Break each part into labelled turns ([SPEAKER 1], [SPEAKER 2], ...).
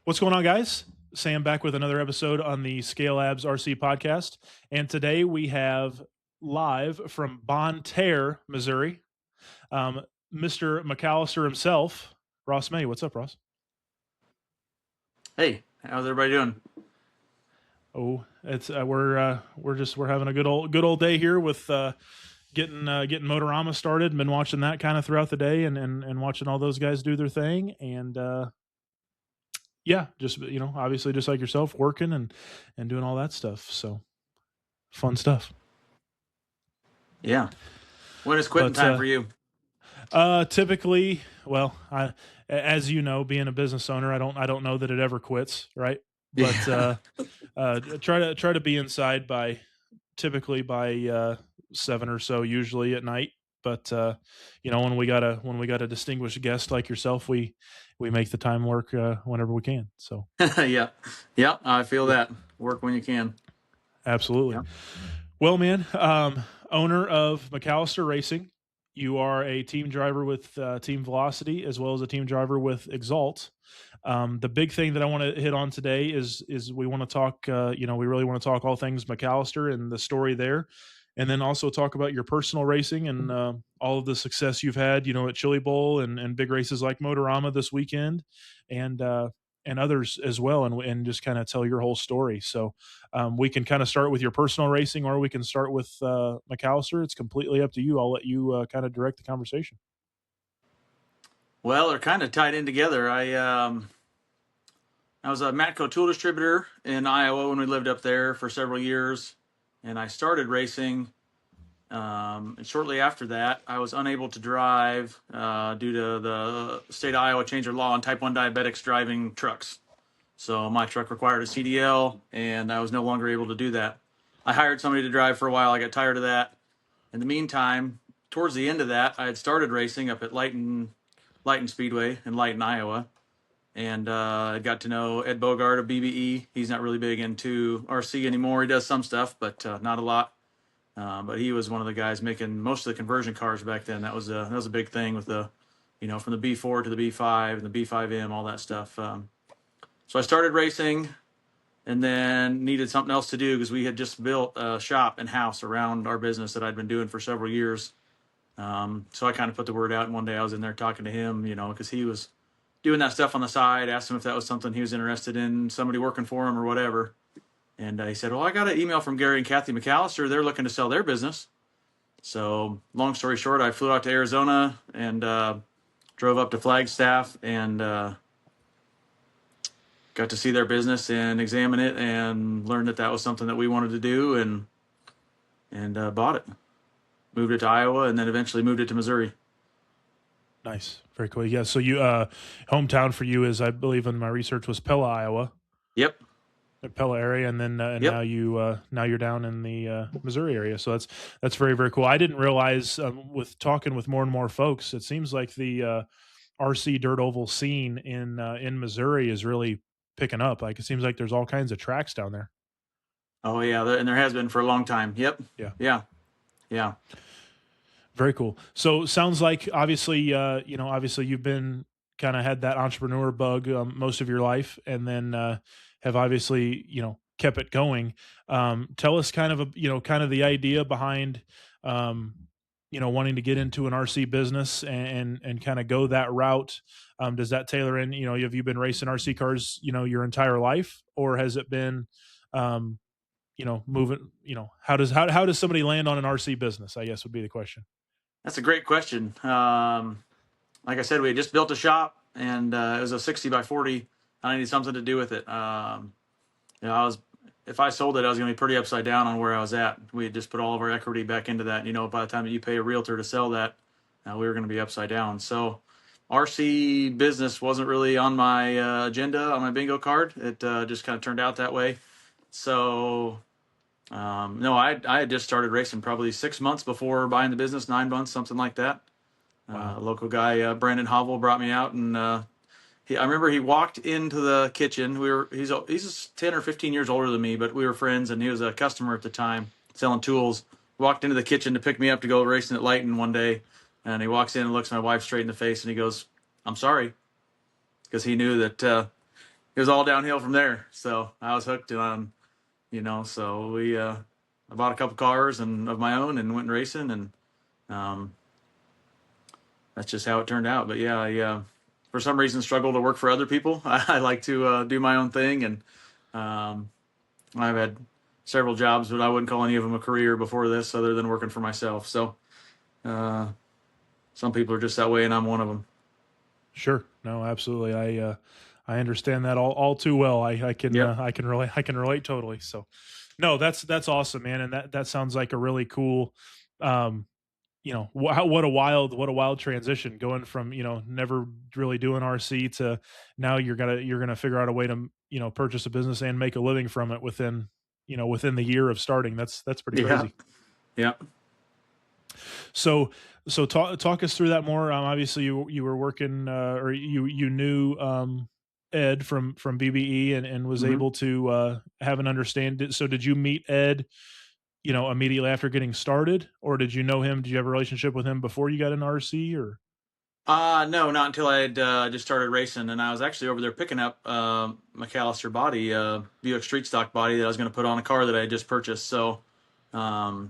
[SPEAKER 1] What's going on, guys? Sam back with another episode on the Scale Labs RC podcast. And today we have live from Bonne Terre, Missouri, um, Mr. McAllister himself, Ross May. What's up, Ross?
[SPEAKER 2] Hey, how's everybody doing?
[SPEAKER 1] Oh, it's we're having a good old day here with getting Motorama started. Been watching that kind of throughout the day and watching all those guys do their thing. And yeah, just obviously just like yourself, working and doing all that stuff. So fun stuff.
[SPEAKER 2] Yeah. When is quitting time for you?
[SPEAKER 1] Typically, well, as you know, being a business owner, I don't know that it ever quits, right? But try to be inside by typically by 7 or so, usually at night. But when we got a distinguished guest like yourself, we make the time work whenever we can. So
[SPEAKER 2] yeah, I feel that. Work when you can.
[SPEAKER 1] absolutely.
[SPEAKER 2] Yeah.
[SPEAKER 1] Well, man, owner of McAllister Racing, you are a team driver with Team Velocity as well as a team driver with Exalt. The big thing that I want to hit on today is we want to talk. We really want to talk all things McAllister and the story there, and then also talk about your personal racing and all of the success you've had. At Chili Bowl and big races like Motorama this weekend, and others as well, and just kind of tell your whole story. So we can kind of start with your personal racing, or we can start with McAllister. It's completely up to you. I'll let you kind of direct the conversation.
[SPEAKER 2] Well, they're kind of tied in together. I was a Matco tool distributor in Iowa when we lived up there for several years, and I started racing. And shortly after that, I was unable to drive due to the state of Iowa changed their law on type 1 diabetics driving trucks. So my truck required a CDL, and I was no longer able to do that. I hired somebody to drive for a while. I got tired of that. In the meantime, towards the end of that, I had started racing up at Lighton Speedway in Lighton, Iowa, and I got to know Ed Bogart of BBE. He's not really big into RC anymore. He does some stuff, but not a lot. But he was one of the guys making most of the conversion cars back then. That was a big thing with the, from the B4 to the B5 and the B5M, all that stuff. So I started racing, and then needed something else to do because we had just built a shop and house around our business that I'd been doing for several years. So I kind of put the word out, and one day I was in there talking to him, because he was doing that stuff on the side. Asked him if that was something he was interested in, somebody working for him or whatever. And he said, well, I got an email from Gary and Kathy McAllister. They're looking to sell their business. So long story short, I flew out to Arizona and drove up to Flagstaff and got to see their business and examine it, and learned that was something that we wanted to do, and bought it. Moved it to Iowa, and then eventually moved it to Missouri.
[SPEAKER 1] Nice. Very cool. Yeah. So you, hometown for you is, I believe in my research, was Pella, Iowa.
[SPEAKER 2] Yep.
[SPEAKER 1] The Pella area, and then
[SPEAKER 2] Yep.
[SPEAKER 1] now you're down in the Missouri area. So that's very, very cool. I didn't realize with talking with more and more folks, it seems like the RC dirt oval scene in Missouri is really picking up. Like it seems like there's all kinds of tracks down there.
[SPEAKER 2] Oh yeah, and there has been for a long time. Yep. Yeah.
[SPEAKER 1] Very cool. So sounds like obviously obviously you've been kind of had that entrepreneur bug most of your life, and then have obviously kept it going. Tell us kind of the idea behind wanting to get into an RC business and kind of go that route. Does that tailor in? Have you been racing RC cars your entire life, or has it been moving? How does somebody land on an RC business, I guess would be the question.
[SPEAKER 2] That's a great question. Like I said, we had just built a shop, and it was a 60 by 40. I needed something to do with it. If I sold it, I was going to be pretty upside down on where I was at. We had just put all of our equity back into that. By the time that you pay a realtor to sell that, we were going to be upside down. So RC business wasn't really on my agenda, on my bingo card. It just kind of turned out that way. So no, I had just started racing probably 6 months before buying the business, 9 months, something like that.
[SPEAKER 1] Wow.
[SPEAKER 2] A local guy, Brandon Hovel, brought me out, and I remember he walked into the kitchen. He's 10 or 15 years older than me, but we were friends, and he was a customer at the time selling tools. Walked into the kitchen to pick me up to go racing at Lighton one day, and he walks in and looks my wife straight in the face, and he goes, "I'm sorry," because he knew that it was all downhill from there. So I was hooked on, so I bought a couple cars and of my own and went racing, and um, that's just how it turned out. But yeah, for some reason struggle to work for other people. I like to do my own thing, and um, I've had several jobs, but I wouldn't call any of them a career before this, other than working for myself. So uh, some people are just that way, and I'm one of them.
[SPEAKER 1] Sure. No, absolutely. I understand that all too well.
[SPEAKER 2] Yep.
[SPEAKER 1] I can relate totally. So, no, that's awesome, man. And that sounds like a really cool, um, what a wild transition going from, never really doing RC to now you're gonna figure out a way to, purchase a business and make a living from it within the year of starting. That's pretty
[SPEAKER 2] Yeah.
[SPEAKER 1] crazy.
[SPEAKER 2] Yeah.
[SPEAKER 1] So talk us through that more. Obviously, you were working, or you knew, Ed from BBE, and was
[SPEAKER 2] hmm
[SPEAKER 1] able to have an understanding. So did you meet Ed, immediately after getting started, or did you know him? Did you have a relationship with him before you got an RC, or?
[SPEAKER 2] No, not until I had just started racing, and I was actually over there picking up McAllister body, Buick Street Stock body that I was going to put on a car that I had just purchased. So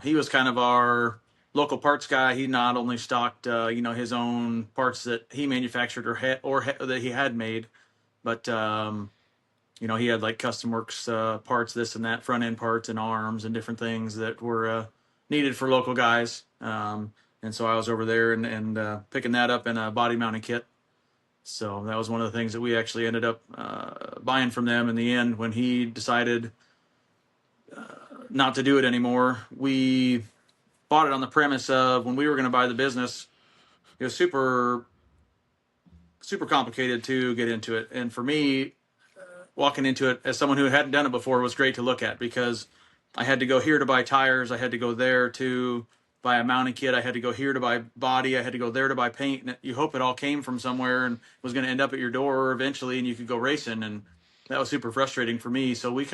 [SPEAKER 2] he was kind of our local parts guy. He not only stocked his own parts that he manufactured that he had made, but he had like custom works parts, this and that, front end parts and arms and different things that were needed for local guys. And so I was over there and picking that up in a body mounting kit. So that was one of the things that we actually ended up buying from them in the end when he decided not to do it anymore. We bought it on the premise of when we were going to buy the business, it was super, super complicated to get into it. And for me, walking into it as someone who hadn't done it before was great to look at because I had to go here to buy tires. I had to go there to buy a mounting kit. I had to go here to buy body. I had to go there to buy paint. And you hope it all came from somewhere and was going to end up at your door eventually and you could go racing. And that was super frustrating for me. So we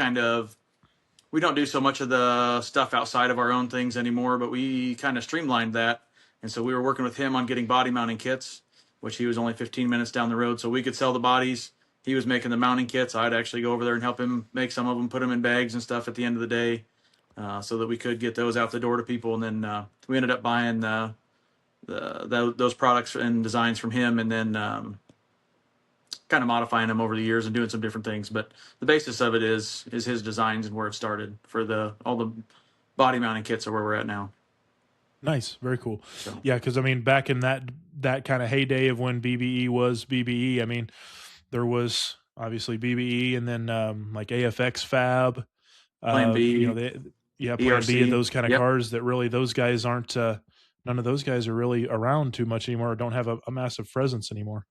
[SPEAKER 2] don't do so much of the stuff outside of our own things anymore, but we kind of streamlined that. And so we were working with him on getting body mounting kits, which he was only 15 minutes down the road. So we could sell the bodies. He was making the mounting kits. I'd actually go over there and help him make some of them, put them in bags and stuff at the end of the day, so that we could get those out the door to people. And then we ended up buying those products and designs from him, and then kind of modifying them over the years and doing some different things. But the basis of it is his designs and where it started for all the body mounting kits are where we're at now.
[SPEAKER 1] Nice, very cool.
[SPEAKER 2] So
[SPEAKER 1] Yeah, because I mean, back in that kind of heyday of when BBE was BBE, I mean, there was obviously BBE, and then like AFX Fab,
[SPEAKER 2] Plan B,
[SPEAKER 1] they, yeah, Plan B,
[SPEAKER 2] ERC.
[SPEAKER 1] those kind of
[SPEAKER 2] Yep.
[SPEAKER 1] cars that really those guys aren't. None of those guys are really around too much anymore, or don't have a massive presence anymore.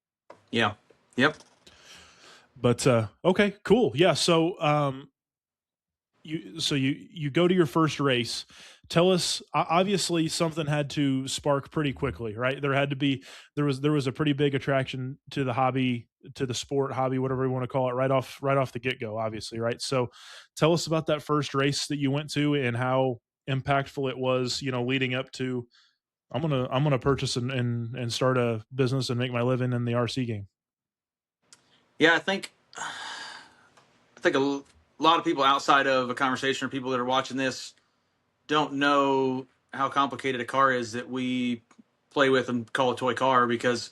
[SPEAKER 2] Yeah. Yep.
[SPEAKER 1] But okay, cool. Yeah, so you go to your first race. Tell us, obviously something had to spark pretty quickly, right? There was a pretty big attraction to the hobby, to the sport hobby, whatever you want to call it, right off the get-go, obviously, right? So tell us about that first race that you went to and how impactful it was, leading up to, I'm gonna purchase and start a business and make my living in the RC game.
[SPEAKER 2] Yeah. I think a lot of people outside of a conversation or people that are watching this don't know how complicated a car is that we play with and call a toy car, because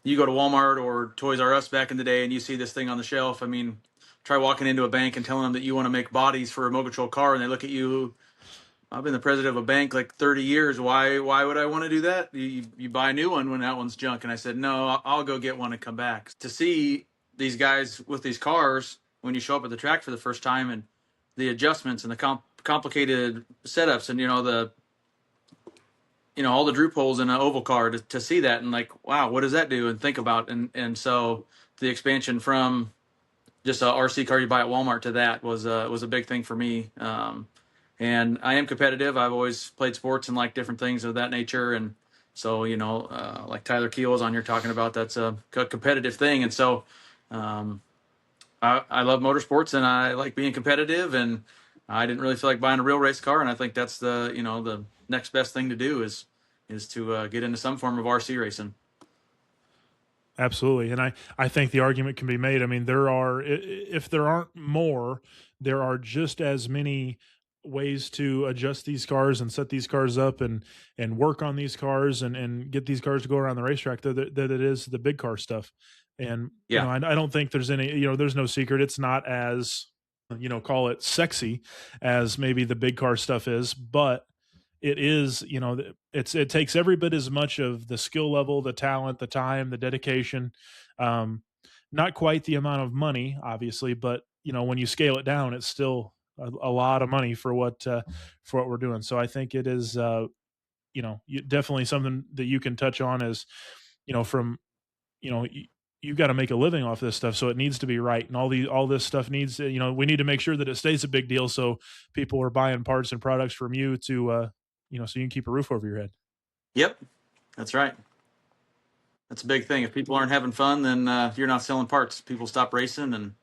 [SPEAKER 2] you go to Walmart or Toys R Us back in the day and you see this thing on the shelf. I mean, try walking into a bank and telling them that you want to make bodies for a remote control car, and they look at you. I've been the president of a bank like 30 years. Why would I want to do that? You buy a new one when that one's junk. And I said, no, I'll go get one and come back. To see these guys with these cars when you show up at the track for the first time, and the adjustments and the complicated setups, and all the droop holes in an oval car, to see that and like, wow, what does that do? And think about, and so the expansion from just a RC car you buy at Walmart to that was a big thing for me. And I am competitive. I've always played sports and like different things of that nature. And so, like Tyler Keel was on here talking about, that's a competitive thing. And so, um, I love motorsports and I like being competitive, and I didn't really feel like buying a real race car. And I think that's the next best thing to do is to get into some form of RC racing.
[SPEAKER 1] Absolutely, and I think the argument can be made. I mean, if there aren't more, there are just as many ways to adjust these cars and set these cars up and work on these cars and get these cars to go around the racetrack that it is the big car stuff. And
[SPEAKER 2] Yeah.
[SPEAKER 1] I don't think there's any, there's no secret. It's not as, call it sexy as maybe the big car stuff is, but it is, it takes every bit as much of the skill level, the talent, the time, the dedication. um Not quite the amount of money, obviously, but when you scale it down, it's still a lot of money for what we're doing. So I think it is, definitely something that you can touch on as, from, you know y- you've got to make a living off this stuff, so it needs to be right, and all this stuff needs to, we need to make sure that it stays a big deal, so people are buying parts and products from you to, so you can keep a roof over your head.
[SPEAKER 2] Yep. That's right. That's a big thing. If people aren't having fun, then you're not selling parts. People stop racing, and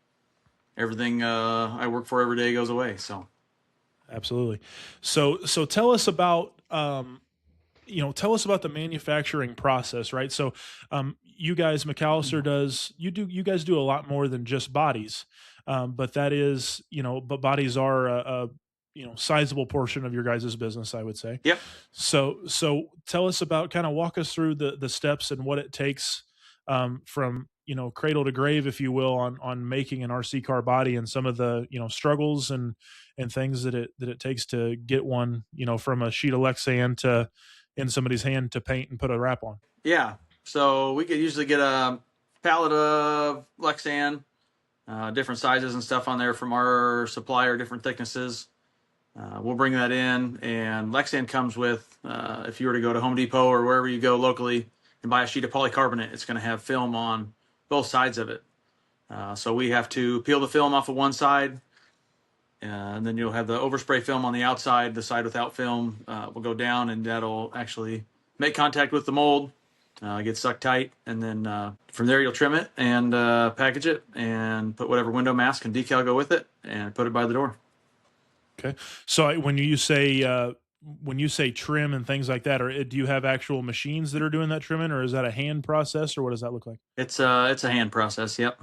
[SPEAKER 2] everything I work for every day goes away. So,
[SPEAKER 1] Absolutely. So tell us about, tell us about the manufacturing process, right? So, you guys, McAllister does, you guys do a lot more than just bodies, but that is, but bodies are a sizable portion of your guys' business, I would say.
[SPEAKER 2] yep.
[SPEAKER 1] So tell us about, kind of walk us through the steps and what it takes, from cradle to grave, if you will, on making an RC car body, and some of the struggles and things that it takes to get one, from a sheet of Lexan to in somebody's hand to paint and put a wrap on.
[SPEAKER 2] Yeah. So we could usually get a pallet of Lexan, different sizes and stuff on there from our supplier, different thicknesses. We'll bring that in, and Lexan comes with, if you were to go to Home Depot or wherever you go locally and buy a sheet of polycarbonate, it's going to have film on both sides of it. So we have to peel the film off of one side, and then you'll have the overspray film on the outside. The side without film will go down, and that'll actually make contact with the mold, get sucked tight, and then from there you'll trim it and package it and put whatever window mask and decal go with it and put it by the door.
[SPEAKER 1] Okay. So when you say trim and things like that, or do you have actual machines that are doing that trimming, or is that a hand process, or what does that look like?
[SPEAKER 2] It's a hand process. Yep.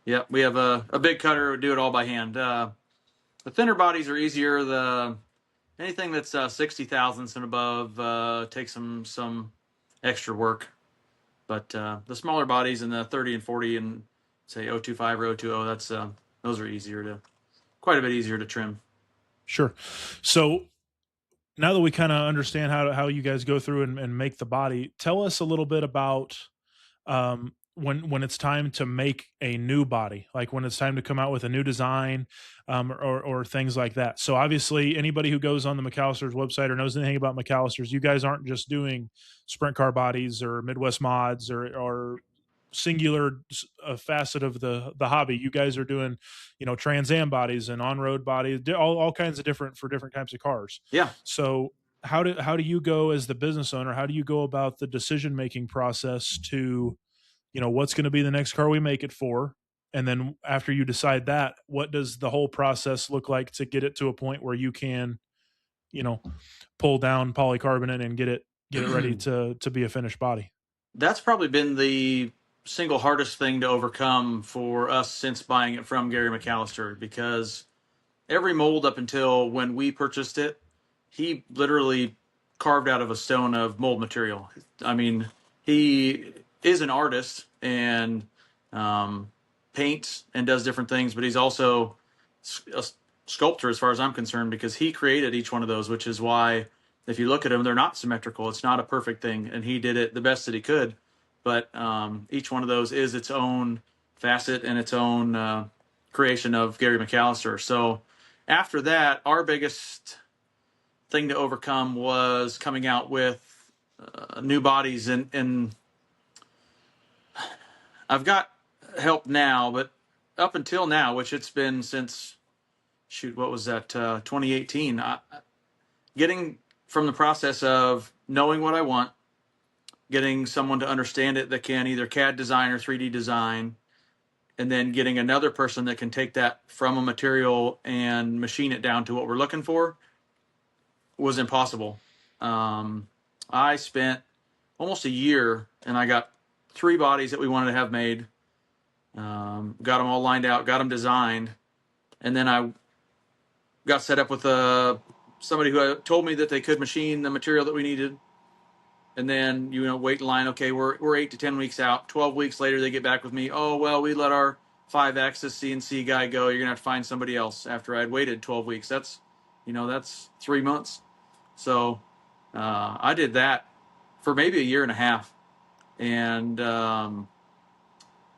[SPEAKER 2] Yep. We have a big cutter who do it all by hand. The thinner bodies are easier. The anything that's 60 thousandths and above takes some extra work. But the smaller bodies in the 30 and 40 and say 025 or 020, those are quite a bit easier to trim.
[SPEAKER 1] Sure. So now that we kind of understand how you guys go through and make the body, tell us a little bit about, when it's time to make a new body, like when it's time to come out with a new design, or things like that. So obviously, anybody who goes on the McAllister's website or knows anything about McAllister's, you guys aren't just doing sprint car bodies or Midwest mods or singular facet of the hobby. You guys are doing, Trans Am bodies and on road bodies, all kinds of different for different types of cars.
[SPEAKER 2] Yeah.
[SPEAKER 1] So how do you go as the business owner? How do you go about the decision making process to, what's going to be the next car we make it for? And then after you decide that, what does the whole process look like to get it to a point where you can, you know, pull down polycarbonate and get it ready to be a finished body?
[SPEAKER 2] That's probably been the single hardest thing to overcome for us since buying it from Gary McAllister, because every mold up until when we purchased it, he literally carved out of a stone of mold material. I mean, he is an artist and um, paints and does different things, but he's also a sculptor as far as I'm concerned, because he created each one of those, which is why if you look at them, they're not symmetrical. It's not a perfect thing, and he did it the best that he could. But each one of those is its own facet and its own creation of Gary McAllister. So after that, our biggest thing to overcome was coming out with new bodies, and I've got help now, but up until now, which it's been since shoot, what was that, 2018, getting from the process of knowing what I want, getting someone to understand it that can either CAD design or 3D design, and then getting another person that can take that from a material and machine it down to what we're looking for was impossible. I spent almost a year, and I got three bodies that we wanted to have made. Got them all lined out, got them designed, and then I got set up with somebody who told me that they could machine the material that we needed. And then wait in line. Okay, we're 8 to 10 weeks out. 12 weeks later, they get back with me. Oh well, we let our 5-axis CNC guy go. You're gonna have to find somebody else. After I'd waited 12 weeks, that's 3 months. So I did that for maybe a year and a half, and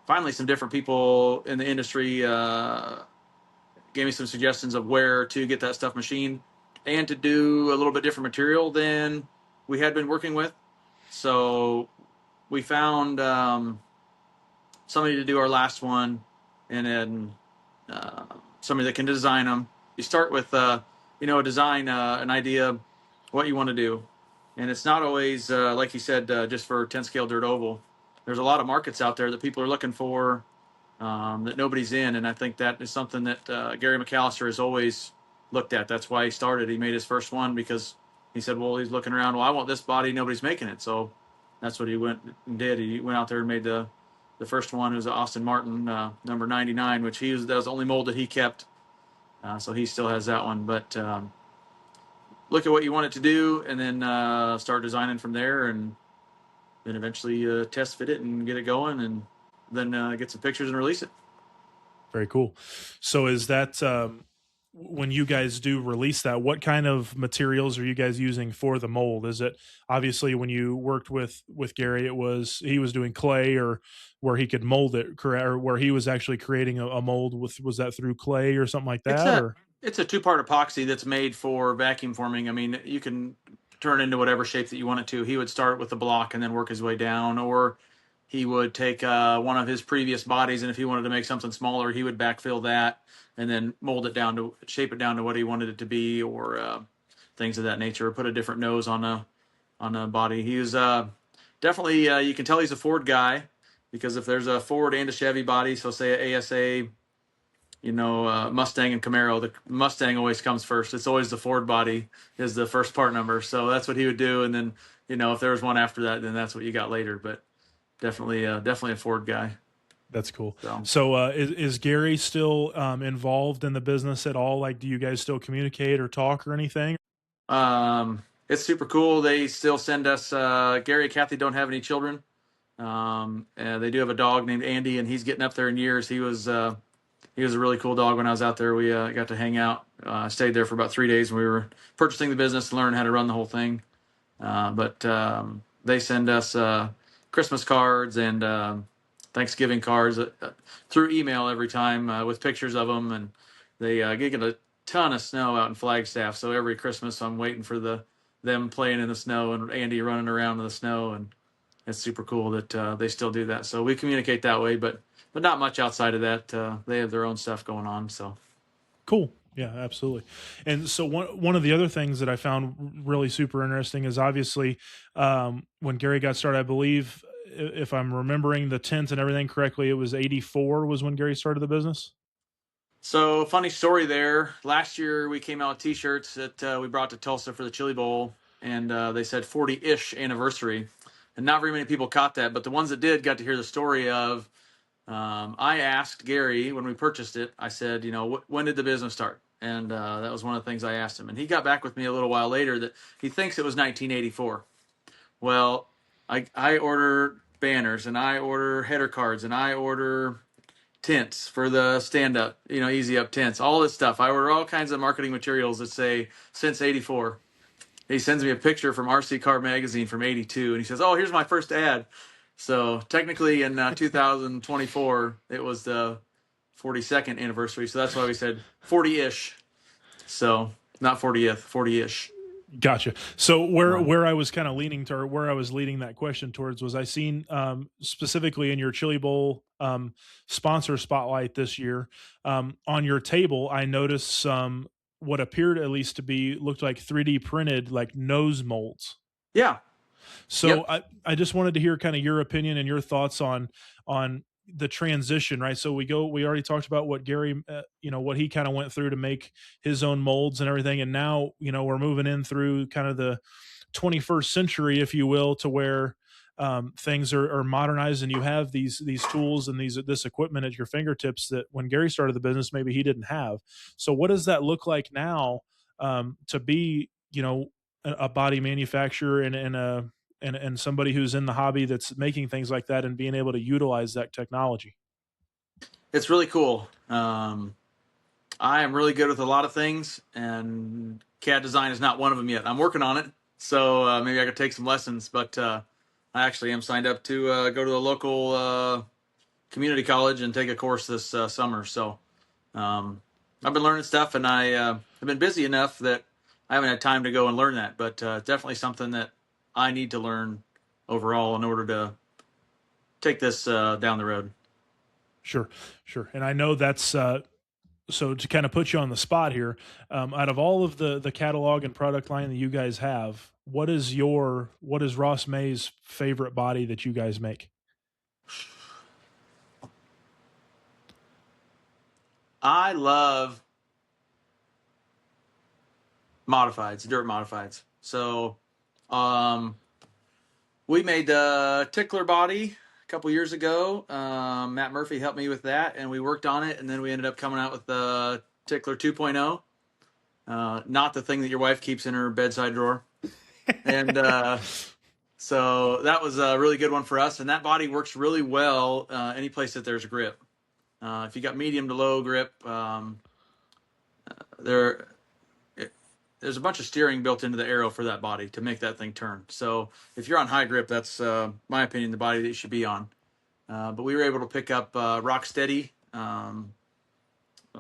[SPEAKER 2] finally, some different people in the industry gave me some suggestions of where to get that stuff machined and to do a little bit different material than we had been working with. So we found somebody to do our last one, and then somebody that can design them. You start with a design, an idea, what you want to do, and it's not always like you said, just for 10 scale dirt oval. There's a lot of markets out there that people are looking for that nobody's in, and I think that is something that Gary McAllister has always looked at. That's why he started. He made his first one because he said, well, he's looking around. Well, I want this body. Nobody's making it, so that's what he went and did. He went out there and made the first one. It was Austin Martin number 99, which that was the only mold that he kept. So he still has that one. But look at what you want it to do, and then start designing from there, and then eventually test fit it and get it going, and then get some pictures and release it.
[SPEAKER 1] Very cool. So is that when you guys do release that, what kind of materials are you guys using for the mold? Is it obviously when you worked with Gary, he was doing clay, or where he could mold it, correct, or where he was actually creating a mold with, was that through clay or something like
[SPEAKER 2] It's
[SPEAKER 1] that,
[SPEAKER 2] a
[SPEAKER 1] or?
[SPEAKER 2] it's a two-part epoxy that's made for vacuum forming. I mean, you can turn it into whatever shape that you want it to. He would start with a block and then work his way down, or he would take one of his previous bodies, and if he wanted to make something smaller, he would backfill that and then mold it down to shape it down to what he wanted it to be, or things of that nature. Or put a different nose on a body. He was definitely you can tell he's a Ford guy, because if there's a Ford and a Chevy body, so say a ASA, Mustang and Camaro, the Mustang always comes first. It's always the Ford body is the first part number. So that's what he would do. And then, if there was one after that, then that's what you got later. But definitely a Ford guy.
[SPEAKER 1] That's cool.
[SPEAKER 2] So,
[SPEAKER 1] So is Gary still involved in the business at all? Like, do you guys still communicate or talk or anything?
[SPEAKER 2] it's super cool. They still send us, Gary and Kathy don't have any children. They do have a dog named Andy, and he's getting up there in years. He was a really cool dog when I was out there. We got to hang out. I stayed there for about 3 days when we were purchasing the business to learn how to run the whole thing. But they send us Christmas cards and Thanksgiving cards through email every time with pictures of them. And they get a ton of snow out in Flagstaff. So every Christmas I'm waiting for them playing in the snow and Andy running around in the snow. And it's super cool that they still do that. So we communicate that way, but not much outside of that. They have their own stuff going on. So
[SPEAKER 1] Cool. Yeah, absolutely. And so one of the other things that I found really super interesting is obviously when Gary got started, I believe, if I'm remembering the tent and everything correctly, it was 84 was when Gary started the business.
[SPEAKER 2] funny story there. Last year we came out with T-shirts that we brought to Tulsa for the Chili Bowl, and they said 40-ish anniversary, and not very many people caught that. But the ones that did got to hear the story of. I asked Gary when we purchased it. I said, when did the business start? And that was one of the things I asked him. And he got back with me a little while later that he thinks it was 1984. Well, I order banners, and I order header cards, and I order tents for the stand up, easy up tents, all this stuff. I order all kinds of marketing materials that say since 84. He sends me a picture from RC Car Magazine from 82, and he says, oh, here's my first ad. So technically in 2024, it was the 42nd anniversary. So that's why we said 40-ish. So not 40th, 40-ish.
[SPEAKER 1] Gotcha. So where
[SPEAKER 2] Um,
[SPEAKER 1] where I was kind of leaning to, or where I was leading that question towards, was I seen specifically in your Chili Bowl sponsor spotlight this year, on your table, I noticed some what appeared at least to be looked like 3D printed like nose molds.
[SPEAKER 2] yeah.
[SPEAKER 1] So
[SPEAKER 2] Yep.
[SPEAKER 1] I just wanted to hear kind of your opinion and your thoughts on the transition, right? So we already talked about what Gary, what he kind of went through to make his own molds and everything, and now we're moving in through kind of the 21st century, if you will, to where things are modernized, and you have these tools and this equipment at your fingertips that when Gary started the business, maybe he didn't have. So what does that look like now, to be, a body manufacturer and somebody who's in the hobby that's making things like that and being able to utilize that technology?
[SPEAKER 2] It's really cool. I am really good with a lot of things, and CAD design is not one of them yet. I'm working on it, so maybe I could take some lessons. But I actually am signed up to go to the local community college and take a course this summer. So um, I've been learning stuff, and I have been busy enough that I haven't had time to go and learn that. But definitely something that I need to learn overall in order to take this down the road.
[SPEAKER 1] Sure, sure. And I know that's so to kind of put you on the spot here, out of all of the catalog and product line that you guys have, what is Ross May's favorite body that you guys make?
[SPEAKER 2] I love modifieds, dirt modifieds. So um, we made the Tickler body a couple years ago. Matt Murphy helped me with that, and we worked on it, and then we ended up coming out with the Tickler 2.0. Not the thing that your wife keeps in her bedside drawer. And so that was a really good one for us. And that body works really well any place that there's a grip. If you got medium to low grip, there there's a bunch of steering built into the arrow for that body to make that thing turn. So if you're on high grip, that's my opinion, the body that you should be on. But we were able to pick up rock steady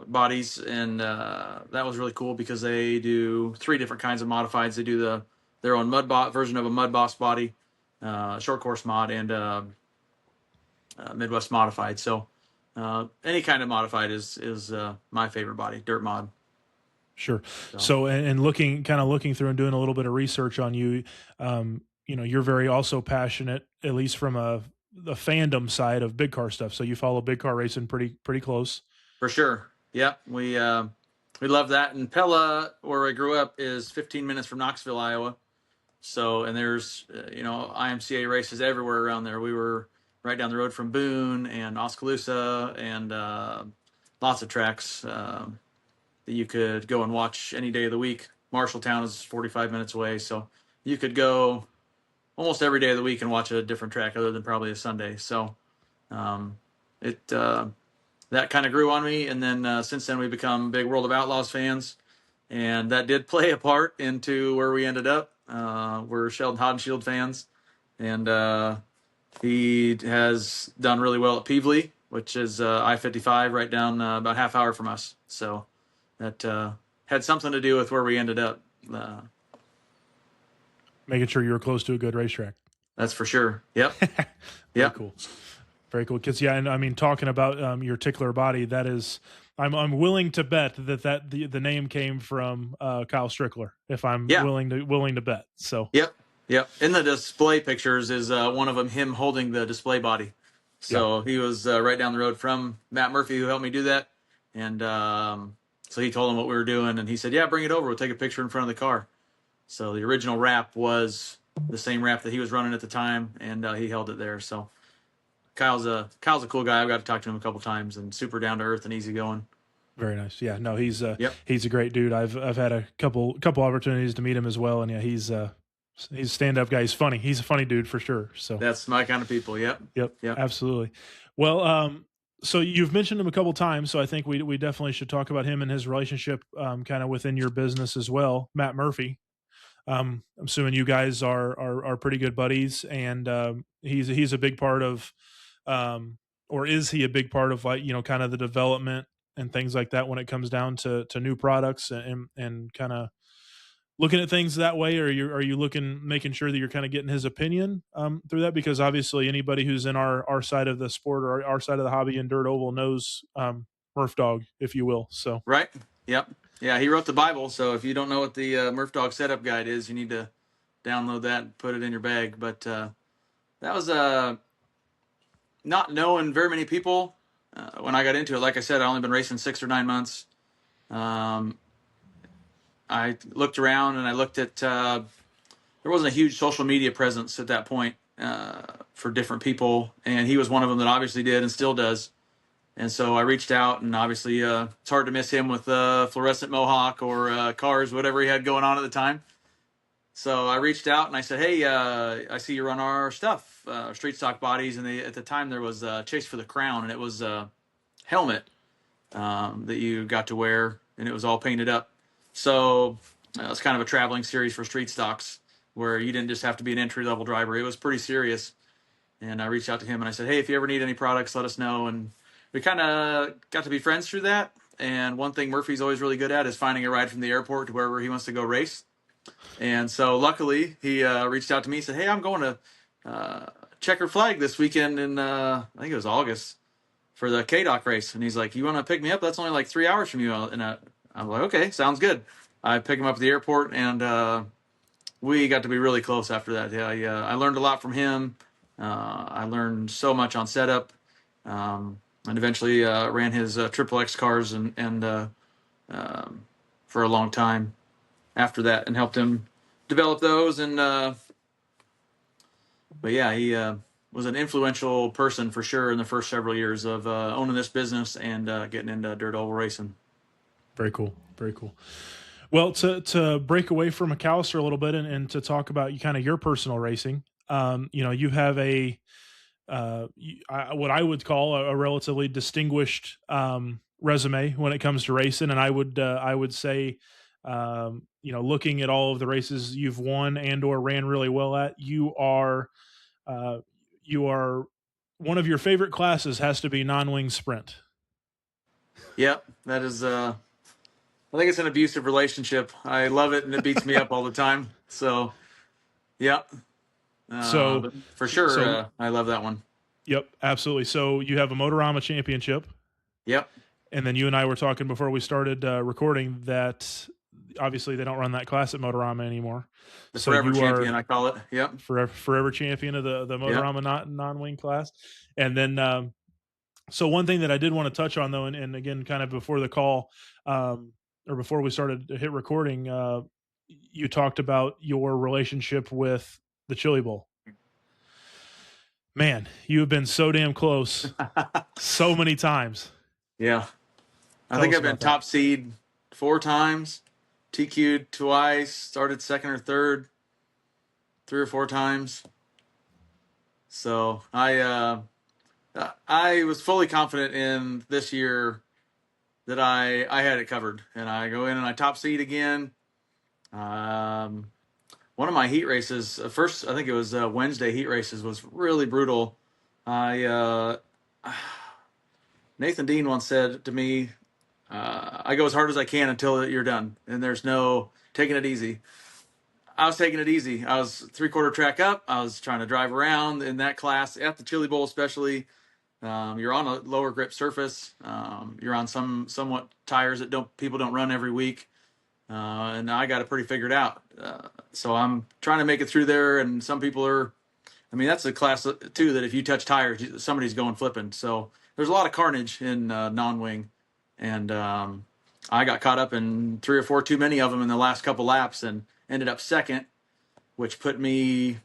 [SPEAKER 2] bodies, and that was really cool because they do three different kinds of modifieds. They do their own version of a Mud Boss body, short course mod, and Midwest modified. So any kind of modified is my favorite body, dirt mod.
[SPEAKER 1] Sure.
[SPEAKER 2] So
[SPEAKER 1] So, and looking through and doing a little bit of research on you, you're very also passionate, at least from the fandom side of big car stuff. So you follow big car racing pretty close.
[SPEAKER 2] for sure, yeah, we love that. And Pella, where I grew up, is 15 minutes from Knoxville, Iowa. So, and there's IMCA races everywhere around there. We were right down the road from Boone and Oskaloosa, and lots of tracks that you could go and watch any day of the week. Marshalltown is 45 minutes away, so you could go almost every day of the week and watch a different track, other than probably a Sunday. So it that kind of grew on me, and then since then we've become big World of Outlaws fans, and that did play a part into where we ended up. We're Sheldon Haudenschild fans, and he has done really well at Peevely, which is I-55 right down about half hour from us. So that had something to do with where we ended up.
[SPEAKER 1] Making sure you were close to a good racetrack.
[SPEAKER 2] That's for sure. Yep.
[SPEAKER 1] Very
[SPEAKER 2] Yep.
[SPEAKER 1] cool. Very cool. Because yeah, and I mean, talking about your tickler body, that is, I'm willing to bet that the name came from Kyle Strickler. If I'm
[SPEAKER 2] Yeah.
[SPEAKER 1] willing to bet. So
[SPEAKER 2] Yep. Yep. In the display pictures is one of them, him holding the display body. So he was right down the road from Matt Murphy, who helped me do that. And so he told him what we were doing, and he said, "Yeah, bring it over. We'll take a picture in front of the car." So the original wrap was the same wrap that he was running at the time, and he held it there. So Kyle's a cool guy. I've got to talk to him a couple times, and super down to earth and easy going.
[SPEAKER 1] very nice. Yeah, no,
[SPEAKER 2] Yep.
[SPEAKER 1] he's a great dude. I've had a couple opportunities to meet him as well, and yeah, he's a stand up guy. He's funny. He's a funny dude for sure. So
[SPEAKER 2] That's my kind of people. Yep.
[SPEAKER 1] yep,
[SPEAKER 2] Yep.
[SPEAKER 1] absolutely. Well, so you've mentioned him a couple times, so I think we definitely should talk about him and his relationship, kind of within your business as well. Matt Murphy. I'm assuming you guys are pretty good buddies, and he's a big part of, or is he a big part of, like, kind of the development and things like that when it comes down to new products and kind of looking at things that way, or are you making sure that you're kind of getting his opinion through that? Because obviously anybody who's in our side of the sport, or our side of the hobby in dirt oval, knows Murph Dog, if you will. So
[SPEAKER 2] Right. Yep. Yeah, he wrote the Bible, so if you don't know what the Murph Dog Setup Guide is, you need to download that and put it in your bag. But that was not knowing very many people when I got into it. Like I said, I only been racing 6 or 9 months. Um, I looked around and I looked at there wasn't a huge social media presence at that point for different people, and he was one of them that obviously did and still does. And so I reached out, and obviously it's hard to miss him with fluorescent mohawk or cars, whatever he had going on at the time. So I reached out and I said, "Hey, I see you run our stuff, street stock bodies." And at the time there was Chase for the Crown, and it was a helmet that you got to wear, and it was all painted up. So it was kind of a traveling series for street stocks, where you didn't just have to be an entry level driver. It was pretty serious. And I reached out to him and I said, "Hey, if you ever need any products, let us know." And we kind of got to be friends through that. And one thing Murphy's always really good at is finding a ride from the airport to wherever he wants to go race. And so luckily he reached out to me and said, "Hey, I'm going to Checker Flag this weekend in, I think it was August, for the KDOC race." And he's like, "You want to pick me up? That's only like 3 hours from you." And I'm like, "Okay, sounds good." I pick him up at the airport, and we got to be really close after that. Yeah, I learned a lot from him. I learned so much on setup, and eventually ran his Triple X cars and for a long time after that, and helped him develop those. But yeah, he was an influential person for sure in the first several years of owning this business and getting into dirt oval racing.
[SPEAKER 1] Very cool. Very cool. Well, to break away from McAllister a little bit and to talk about you kind of your personal racing, you have what I would call a relatively distinguished resume when it comes to racing, and I would say, looking at all of the races you've won and or ran really well at, uh, you are one of your favorite classes has to be non-wing sprint.
[SPEAKER 2] Yep, that is. I think it's an abusive relationship. I love it, and it beats me up all the time. So, yeah,
[SPEAKER 1] So,
[SPEAKER 2] but for sure,
[SPEAKER 1] so
[SPEAKER 2] I love that one.
[SPEAKER 1] yep, absolutely. So you have a Motorama championship.
[SPEAKER 2] Yep,
[SPEAKER 1] And then you and I were talking before we started recording that obviously they don't run that class at Motorama anymore.
[SPEAKER 2] the
[SPEAKER 1] So
[SPEAKER 2] forever
[SPEAKER 1] you
[SPEAKER 2] champion,
[SPEAKER 1] are
[SPEAKER 2] I call it. Yep,
[SPEAKER 1] forever champion of the
[SPEAKER 2] yep.
[SPEAKER 1] Motorama non-wing class. And then so one thing that I did want to touch on though, and again, kind of before the call or before we started to hit recording, you talked about your relationship with the Chili Bowl. Man, you have been so damn close so many times.
[SPEAKER 2] Yeah, I
[SPEAKER 1] Tell
[SPEAKER 2] think
[SPEAKER 1] us
[SPEAKER 2] I've been
[SPEAKER 1] about that.
[SPEAKER 2] top seed 4 times, TQ'd twice, started second or third 3 or 4 times. So I was fully confident in this year that I had it covered, and I go in and I top seed again. Um, One of my heat races, first I think it was Wednesday heat races, was really brutal. I Nathan Dean once said to me, "I go as hard as I can until you're done, and there's no taking it easy." I was taking it easy. I was 3/4 track up. I was trying to drive around in that class at the Chili Bowl, especially. You're on a lower grip surface. You're on somewhat tires that people don't run every week, and I got it pretty figured out. So I'm trying to make it through there, and some people are. I mean, that's a class too that if you touch tires, somebody's going flipping. So there's a lot of carnage in non-wing, and I got caught up in 3 or 4 too many of them in the last couple laps, and ended up second, which put me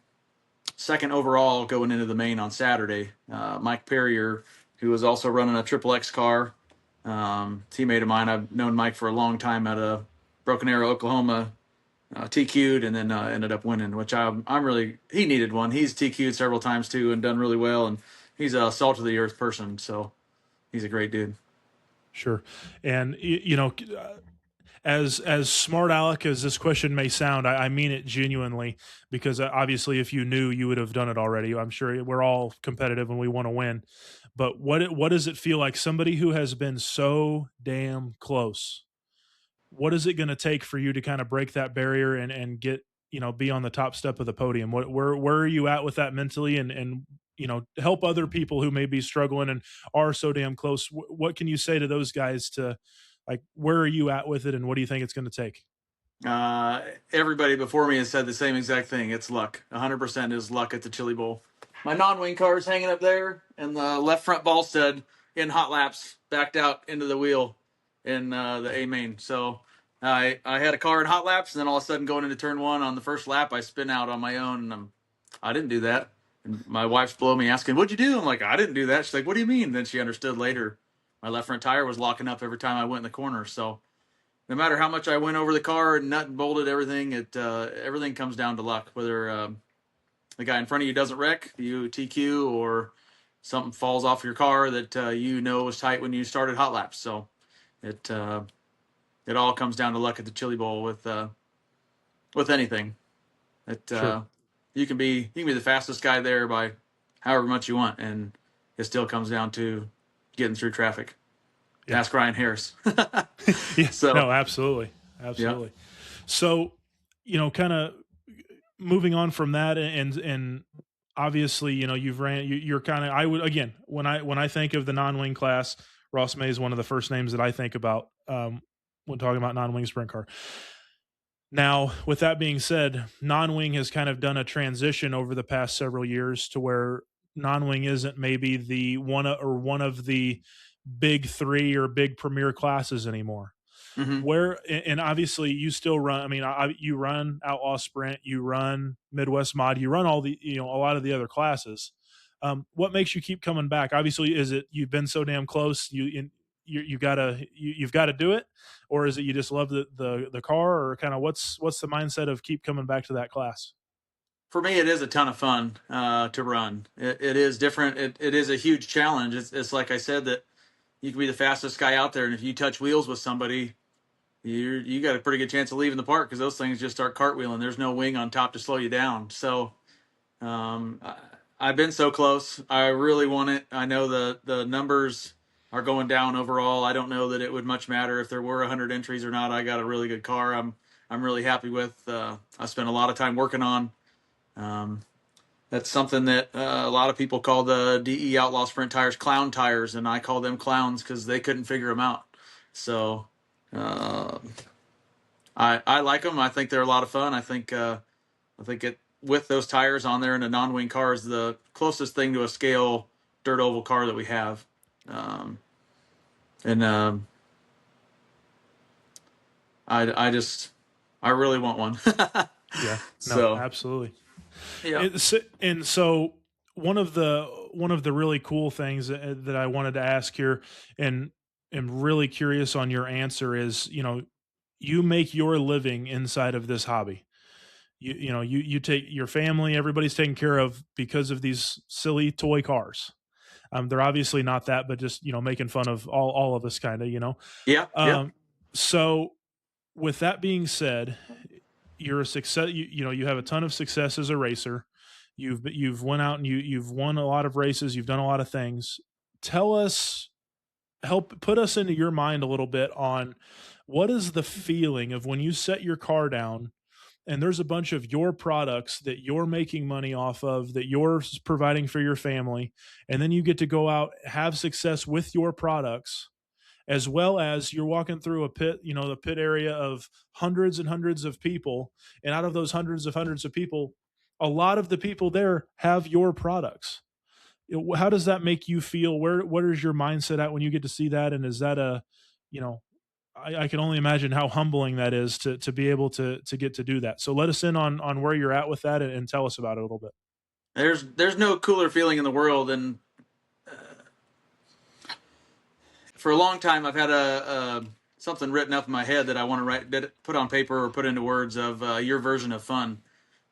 [SPEAKER 2] second overall going into the main on Saturday. Mike Perrier, who was also running a Triple X car, teammate of mine. I've known Mike for a long time at a Broken Arrow, Oklahoma. TQ'd and then ended up winning, which I'm really. He needed one. He's TQ'd several times too and done really well, and he's a salt of the earth person. So he's a great dude.
[SPEAKER 1] Sure. And as smart aleck as this question may sound, I mean it genuinely because obviously, if you knew, you would have done it already. I'm sure we're all competitive and we want to win. But what does it feel like? Somebody who has been so damn close. What is it going to take for you to kind of break that barrier and get be on the top step of the podium? Where are you at with that mentally and help other people who may be struggling and are so damn close? What can you say to those guys to like where are you at with it and what do you think it's going to take?
[SPEAKER 2] Uh, Everybody before me has said the same exact thing. It's luck. 100% is luck at the Chili Bowl. My non-wing car is hanging up there, and the left front ball stud in hot laps backed out into the wheel in the A main. So I had a car in hot laps, and then all of a sudden going into turn one on the first lap, I spin out on my own, and I didn't do that. And my wife's below me asking, "What'd you do?" I'm like, "I didn't do that." She's like, "What do you mean?" Then she understood later. My left front tire was locking up every time I went in the corner. So no matter how much I went over the car and nut and bolted everything, everything comes down to luck. Whether the guy in front of you doesn't wreck, you TQ, or something falls off your car that was tight when you started hot laps. So it it all comes down to luck at the Chili Bowl with anything. It
[SPEAKER 1] Sure.
[SPEAKER 2] you can be the fastest guy there by however much you want, and it still comes down to getting through traffic.
[SPEAKER 1] Yeah.
[SPEAKER 2] Ask Ryan Harris.
[SPEAKER 1] Yeah.
[SPEAKER 2] So
[SPEAKER 1] No, absolutely.
[SPEAKER 2] yeah.
[SPEAKER 1] Absolutely. So, kind of moving on from that, and obviously, you've you're kind of, I would, again, when I think of the non-wing class, Ross May is one of the first names that I think about, when talking about non-wing sprint car. Now, with that being said, non-wing has kind of done a transition over the past several years to where non-wing isn't maybe one of the big three or big premier classes anymore.
[SPEAKER 2] Hmm.
[SPEAKER 1] Where, and obviously you still run. I mean, you run Outlaw Sprint, you run Midwest Mod, you run all the, a lot of the other classes. What makes you keep coming back? Obviously, is it you've been so damn close? You've got to do it, or is it you just love the car, or kind of what's the mindset of keep coming back to that class?
[SPEAKER 2] For me, it is a ton of fun to run. It is different. It is a huge challenge. It's like I said, that you can be the fastest guy out there, and if you touch wheels with somebody, you got a pretty good chance of leaving the park, because those things just start cartwheeling. There's no wing on top to slow you down. So I've been so close. I really want it. I know the numbers are going down overall. I don't know that it would much matter if there were 100 entries or not. I got a really good car. I'm really happy with. I spent a lot of time working on. Um, that's something that a lot of people call the DE Outlaw Sprint tires clown tires, and I call them clowns because they couldn't figure them out. So uh, I like them. I think they're a lot of fun. I think it with those tires on there, and a non-wing car is the closest thing to a scale dirt oval car that we have. Um, and I just I really want one.
[SPEAKER 1] Yeah, no,
[SPEAKER 2] So
[SPEAKER 1] absolutely.
[SPEAKER 2] yeah.
[SPEAKER 1] And so one of the really cool things that I wanted to ask here, and am really curious on your answer, is, you make your living inside of this hobby. You take your family, everybody's taken care of because of these silly toy cars. They're obviously not that, but just, making fun of all of us, kind of,
[SPEAKER 2] Yeah, yeah.
[SPEAKER 1] um so with that being said, you're a success. You have a ton of success as a racer. You've went out and you've won a lot of races. You've done a lot of things. Tell us, help put us into your mind a little bit on what is the feeling of when you set your car down and there's a bunch of your products that you're making money off of, that you're providing for your family, and then you get to go out, have success with your products, as well as you're walking through a pit, the pit area of hundreds and hundreds of people. And out of those hundreds of people, a lot of the people there have your products. How does that make you feel? What is your mindset at when you get to see that? And is that you know, I can only imagine how humbling that is to be able to get to do that. So let us in on where you're at with that, and tell us about it a little bit.
[SPEAKER 2] There's no cooler feeling in the world, and for a long time I've had a something written up in my head that I want to put on paper or put into words of your version of fun.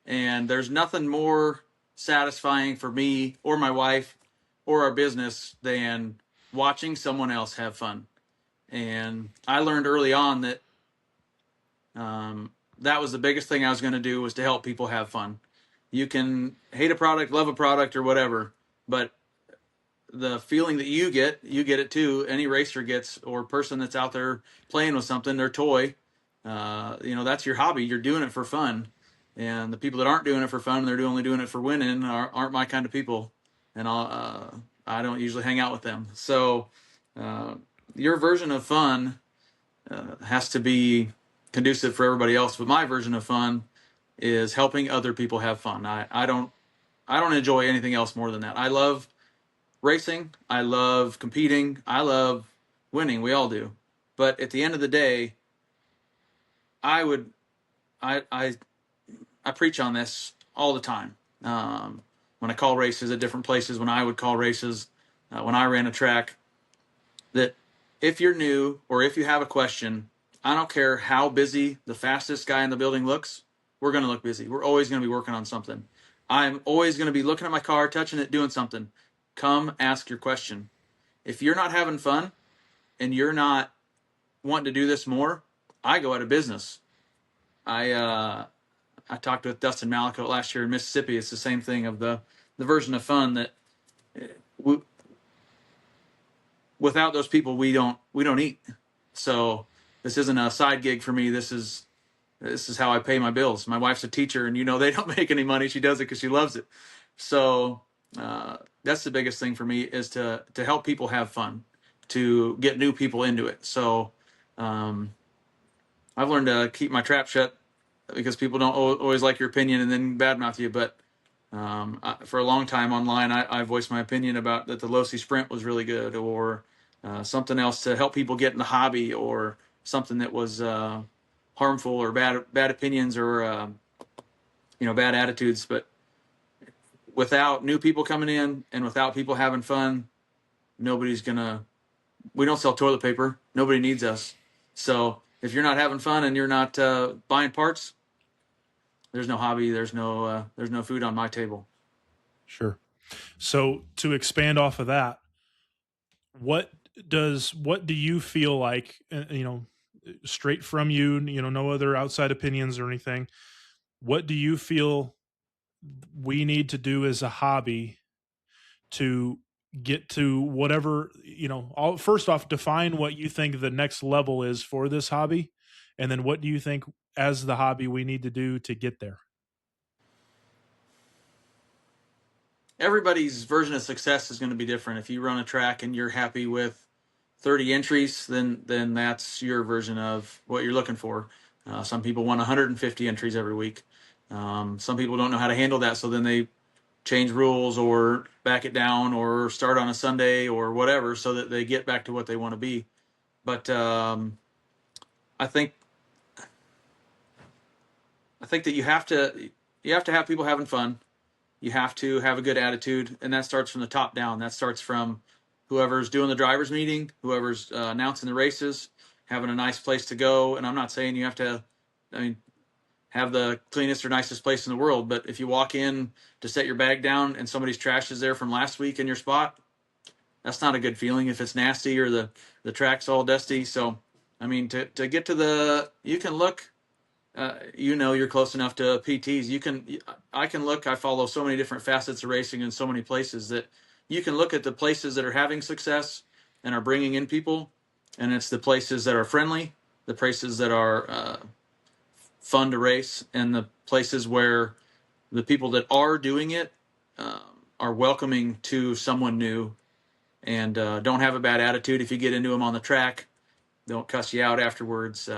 [SPEAKER 2] And there's nothing more satisfying for me or my wife or our business than watching someone else have fun. And I learned early on that that was the biggest thing I was going to do, was to help people have fun. You can hate a product, love a product, or whatever, but the feeling that you get it too. Any racer gets, or person that's out there playing with something, their toy. That's your hobby. You're doing it for fun, and the people that aren't doing it for fun, they're only doing it for winning, aren't my kind of people, and I don't usually hang out with them. So, uh, your version of fun has to be conducive for everybody else. But my version of fun is helping other people have fun. I don't enjoy anything else more than that. I love racing. I love competing. I love winning. We all do. But at the end of the day, I would I I, I preach on this all the time. when I call races at different places, when I would call races, when I ran a track, that if you're new or if you have a question, I don't care how busy the fastest guy in the building looks, we're going to look busy. We're always going to be working on something. I'm always going to be looking at my car, touching it, doing something. Come ask your question. If you're not having fun and you're not wanting to do this more, I go out of business. I talked with Dustin Malico last year in Mississippi. It's the same thing of the version of fun that we, without those people we don't eat. So this isn't a side gig for me. This is how I pay my bills. My wife's a teacher, and they don't make any money. She does it because she loves it. So that's the biggest thing for me, is to help people have fun, to get new people into it. So um, I've learned to keep my trap shut, because people don't always like your opinion and then badmouth you. But for a long time online, I voiced my opinion about that the Losi Sprint was really good, or something else to help people get in the hobby, or something that was harmful, or bad opinions, or bad attitudes. But without new people coming in and without people having fun, nobody's gonna. We don't sell toilet paper. Nobody needs us. So if you're not having fun and you're not buying parts, there's no hobby. There's no food on my table.
[SPEAKER 1] Sure. So to expand off of that, what what do you feel like, straight from you, no other outside opinions or anything, what do you feel we need to do as a hobby to get to whatever, first off, define what you think the next level is for this hobby, and then what do you think as the hobby we need to do to get there?
[SPEAKER 2] Everybody's version of success is going to be different. If you run a track and you're happy with 30 entries, then that's your version of what you're looking for. Some people want 150 entries every week. Some people don't know how to handle that, so then they change rules or back it down or start on a Sunday or whatever, so that they get back to what they want to be. But I think that you have to have people having fun. You have to have a good attitude, and that starts from the top down. That starts from whoever's doing the drivers meeting, whoever's announcing the races, having a nice place to go. And I'm not saying you have to, I mean, have the cleanest or nicest place in the world, but if you walk in to set your bag down and somebody's trash is there from last week in your spot, that's not a good feeling if it's nasty or the track's all dusty. So, I mean, to get to you can look, you're close enough to PTs. I can look. I follow so many different facets of racing in so many places, that you can look at the places that are having success and are bringing in people, and it's the places that are friendly, the places that are fun to race, and the places where the people that are doing it are welcoming to someone new, and don't have a bad attitude if you get into them on the track. Don't cuss you out afterwards.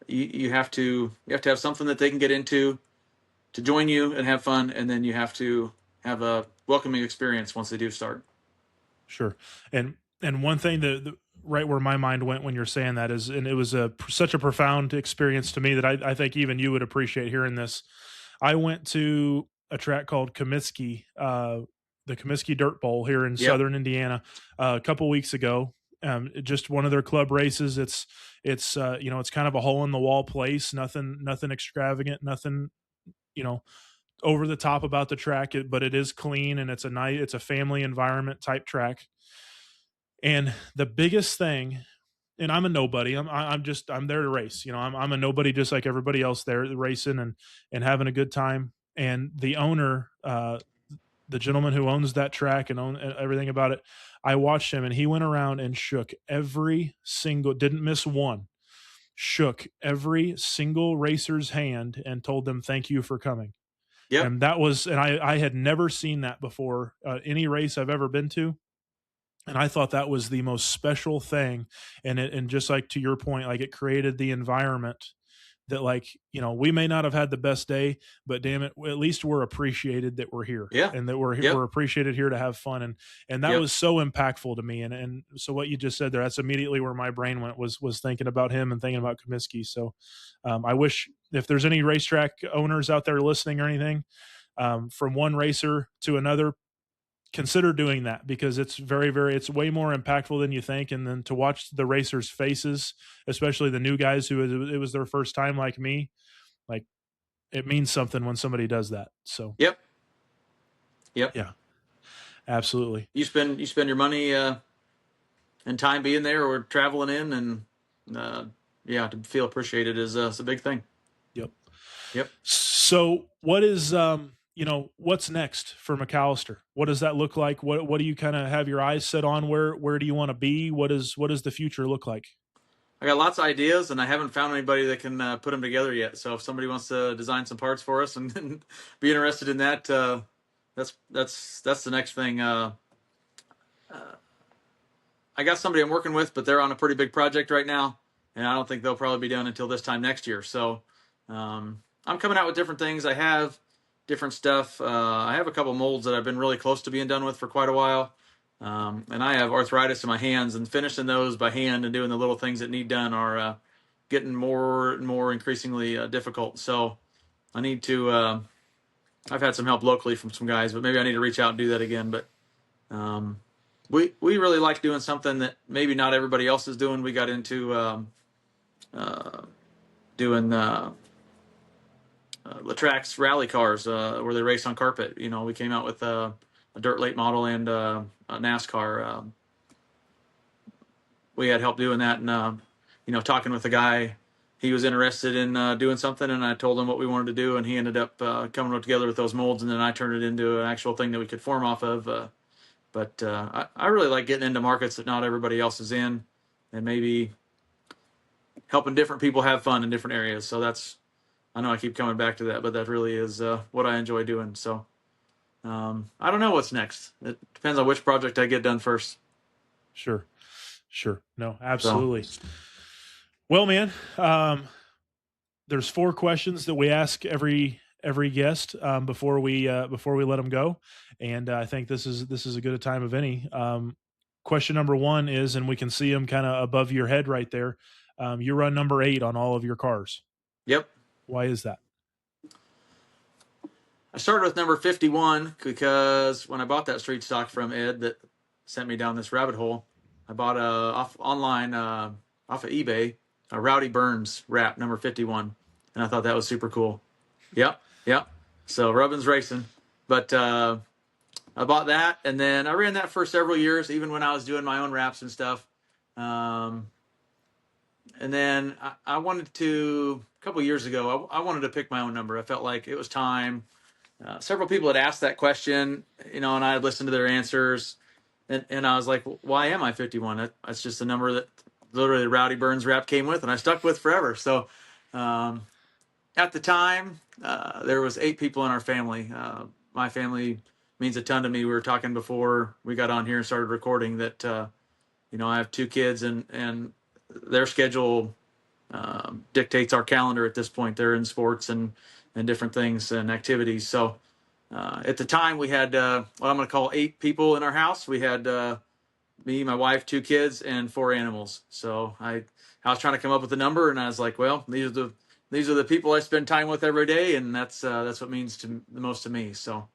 [SPEAKER 2] You have to have something that they can get into to join you and have fun, and then you have to have a welcoming experience once they do start.
[SPEAKER 1] Sure. And one thing that right where my mind went when you're saying that is, and it was such a profound experience to me that I think even you would appreciate hearing this. I went to a track called Comiskey, the Comiskey Dirt Bowl here in
[SPEAKER 2] Yep.
[SPEAKER 1] southern Indiana, a couple weeks ago. Just one of their club races. It's kind of a hole in the wall place. Nothing extravagant. Nothing you know over the top about the track, but it is clean, and it's a family environment type track. And the biggest thing, and I'm a nobody. I'm there to race. I'm a nobody, just like everybody else there racing and having a good time. And the owner, the gentleman who owns that track and own everything about it, I watched him, and he went around and shook every single, didn't miss one, shook every single racer's hand and told them thank you for coming.
[SPEAKER 2] Yep.
[SPEAKER 1] And I had never seen that before, any race I've ever been to. And I thought that was the most special thing. And just like to your point, like, it created the environment that, like, we may not have had the best day, but damn it, at least we're appreciated that we're here,
[SPEAKER 2] Yeah.
[SPEAKER 1] and that we're
[SPEAKER 2] Yep.
[SPEAKER 1] we're appreciated here to have fun. And that
[SPEAKER 2] Yep.
[SPEAKER 1] was so impactful to me. And so what you just said there, that's immediately where my brain went, was thinking about him and thinking about Comiskey. So I wish, if there's any racetrack owners out there listening or anything, from one racer to another, consider doing that, because it's it's way more impactful than you think. And then to watch the racers' faces, especially the new guys who it was their first time, like me, like, it means something when somebody does that. So
[SPEAKER 2] Yep. Yep.
[SPEAKER 1] yeah, absolutely.
[SPEAKER 2] You spend your money and time being there or traveling in, and uh, yeah, to feel appreciated is a big thing.
[SPEAKER 1] Yep.
[SPEAKER 2] Yep.
[SPEAKER 1] So what is what's next for McAllister? What does that look like? What do you kind of have your eyes set on? Where do you want to be? What does the future look like?
[SPEAKER 2] I got lots of ideas, and I haven't found anybody that can put them together yet. So if somebody wants to design some parts for us and be interested in that, that's the next thing. I got somebody I'm working with, but they're on a pretty big project right now, and I don't think they'll probably be done until this time next year. So I'm coming out with different things. I have different stuff. I have a couple molds that I've been really close to being done with for quite a while. And I have arthritis in my hands, and finishing those by hand and doing the little things that need done are getting more and more increasingly difficult. So I need to. I've had some help locally from some guys, but maybe I need to reach out and do that again. But um, we really like doing something that maybe not everybody else is doing. We got into uh, doing Latrax rally cars where they race on carpet. You know, we came out with a dirt late model and a NASCAR. We had help doing that, and talking with a guy. He was interested in doing something, and I told him what we wanted to do, and he ended up coming together with those molds, and then I turned it into an actual thing that we could form off of. But I really like getting into markets that not everybody else is in, and maybe helping different people have fun in different areas. So I know I keep coming back to that, but that really is what I enjoy doing. So I don't know what's next. It depends on which project I get done first.
[SPEAKER 1] Sure. Sure. No,
[SPEAKER 2] So,
[SPEAKER 1] absolutely. Well, man, there's 4 questions that we ask every guest before we let them go, and I think this is a good a time of any. Question number 1 is, and we can see them kind of above your head right there. You run number 8 on all of your cars.
[SPEAKER 2] yep.
[SPEAKER 1] Why is that?
[SPEAKER 2] I started with number 51 because when I bought that street stock from Ed that sent me down this rabbit hole, I bought off online off of eBay a Rowdy Burns wrap number 51, and I thought that was super cool. Yep, yep. So Rubbin's Racing, but I bought that, and then I ran that for several years, even when I was doing my own wraps and stuff. Um, and then I wanted to a couple years ago. I wanted to pick my own number. I felt like it was time. Several people had asked that question, and I had listened to their answers, and I was like, why am I 51? That's just the number that literally the Rowdy Burns rap came with, and I stuck with forever. So at the time, there was 8 people in our family. My family means a ton to me. We were talking before we got on here and started recording that, I have 2 kids, and their schedule dictates our calendar at this point. They're in sports and different things and activities. So at the time, we had what I'm going to call 8 people in our house. We had me, my wife, 2 kids, and 4 animals. So I was trying to come up with a number, and I was like, well, these are the people I spend time with every day, and that's what means the most to me. So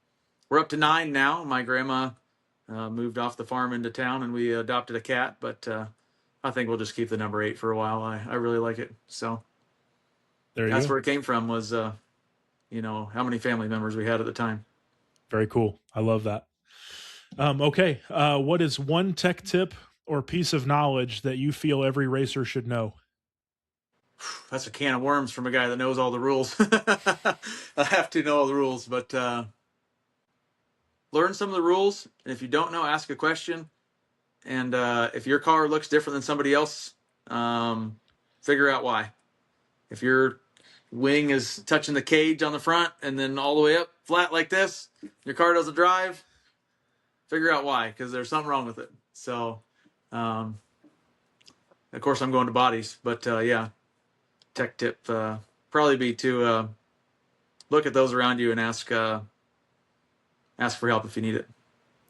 [SPEAKER 2] we're up to 9 now. My grandma moved off the farm into town, and we adopted a cat, but I think we'll just keep the number 8 for a while. I really like it. So
[SPEAKER 1] There you
[SPEAKER 2] that's
[SPEAKER 1] go.
[SPEAKER 2] where it came from, was how many family members we had at the time.
[SPEAKER 1] Very cool. I love that. Okay. What is one tech tip or piece of knowledge that you feel every racer should know?
[SPEAKER 2] That's a can of worms from a guy that knows all the rules. I have to know all the rules, but learn some of the rules. And if you don't know, ask a question. And if your car looks different than somebody else, figure out why. If your wing is touching the cage on the front and then all the way up flat like this, your car doesn't drive, figure out why, because there's something wrong with it. So, of course, I'm going to bodies, but yeah, tech tip probably be to look at those around you and ask for help if you need it.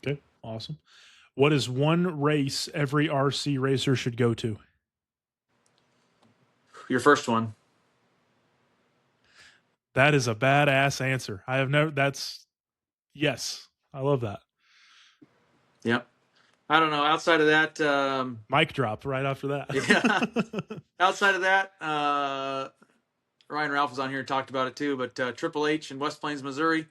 [SPEAKER 1] Okay. Awesome. What is one race every RC racer should go to?
[SPEAKER 2] Your first one.
[SPEAKER 1] That is a badass answer. I have never. That's yes. I love that.
[SPEAKER 2] Yep. I don't know. Outside of that,
[SPEAKER 1] Mic drop right after
[SPEAKER 2] yeah.
[SPEAKER 1] that.
[SPEAKER 2] Outside of that, Ryan Ralph was on here and talked about it too. But Triple H in West Plains, Missouri.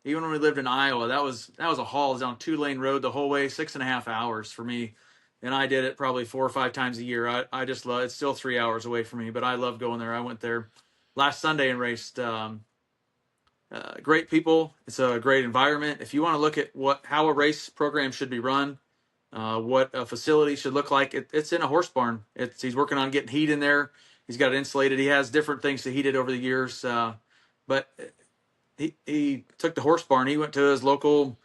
[SPEAKER 2] Even when we lived in Iowa, that was a haul. It was on 2-lane road the whole way, 6.5 hours for me, and I did it probably 4 or 5 times a year. I just love. It's still 3 hours away from me, but I love going there. I went there last Sunday and raced. Great people. It's a great environment. If you want to look at how a race program should be run, what a facility should look like, it's in a horse barn. He's working on getting heat in there. He's got it insulated. He has different things to heat it over the years, but he took the horse barn. He went to his local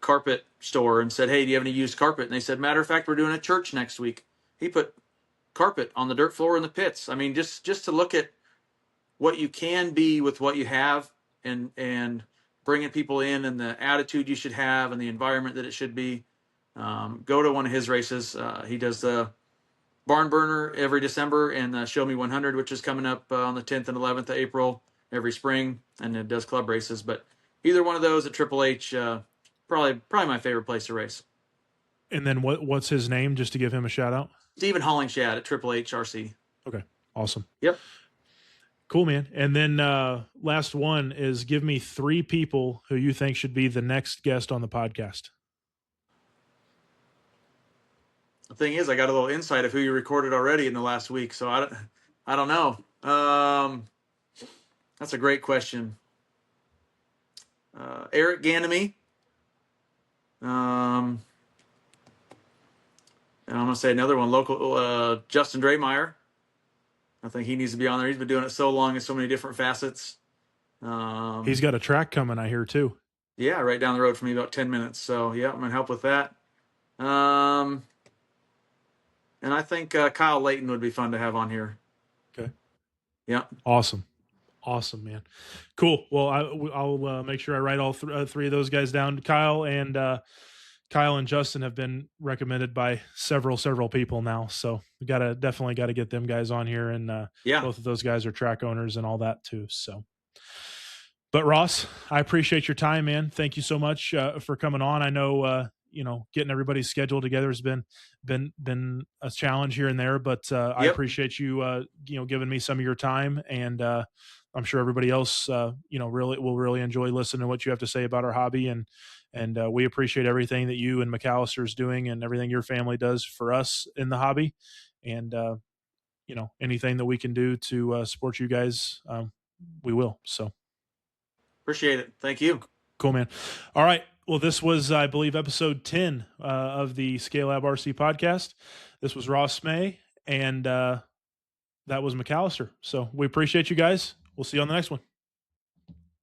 [SPEAKER 2] carpet store and said, "Hey, do you have any used carpet?" And they said, "Matter of fact, we're doing a church next week." He put carpet on the dirt floor in the pits. I mean, just to look at what you can be with what you have, and bringing people in, and the attitude you should have, and the environment that it should be. Go to one of his races. He does the Barn Burner every December, and the Show Me 100, which is coming up on the 10th and 11th of April every spring, and it does club races. But either one of those at Triple H, probably my favorite place to race.
[SPEAKER 1] And then what's his name, just to give him a shout out?
[SPEAKER 2] Stephen Hollingshad at Triple H RC.
[SPEAKER 1] Okay, awesome.
[SPEAKER 2] Yep.
[SPEAKER 1] Cool, man. And then last one is, give me 3 people who you think should be the next guest on the podcast.
[SPEAKER 2] The thing is, I got a little insight of who you recorded already in the last week, so I don't know. That's a great question. Eric Ganemy. And I'm going to say another one, local, Justin Draymire. I think he needs to be on there. He's been doing it so long in so many different facets.
[SPEAKER 1] He's got a track coming, I hear, too.
[SPEAKER 2] Yeah, right down the road from me, about 10 minutes. So, yeah, I'm going to help with that. And I think Kyle Layton would be fun to have on here.
[SPEAKER 1] Okay.
[SPEAKER 2] Yeah.
[SPEAKER 1] Awesome, man. Cool. Well, I'll make sure I write all 3 of those guys down. Kyle and Justin have been recommended by several people now, so we definitely got to get them guys on here. And both of those guys are track owners and all that too. So, but Ross, I appreciate your time, man. Thank you so much for coming on. I know getting everybody's schedule together has been a challenge here and there, but I appreciate you giving me some of your time, and I'm sure everybody else will really enjoy listening to what you have to say about our hobby, and we appreciate everything that you and McAllister is doing, and everything your family does for us in the hobby, and anything that we can do to support you guys, we will. So
[SPEAKER 2] appreciate it. Thank you.
[SPEAKER 1] Cool, man. All right. Well, this was, I believe, episode 10 of the Scale Lab RC podcast. This was Ross May, and that was McAllister. So we appreciate you guys. We'll see you on the next one.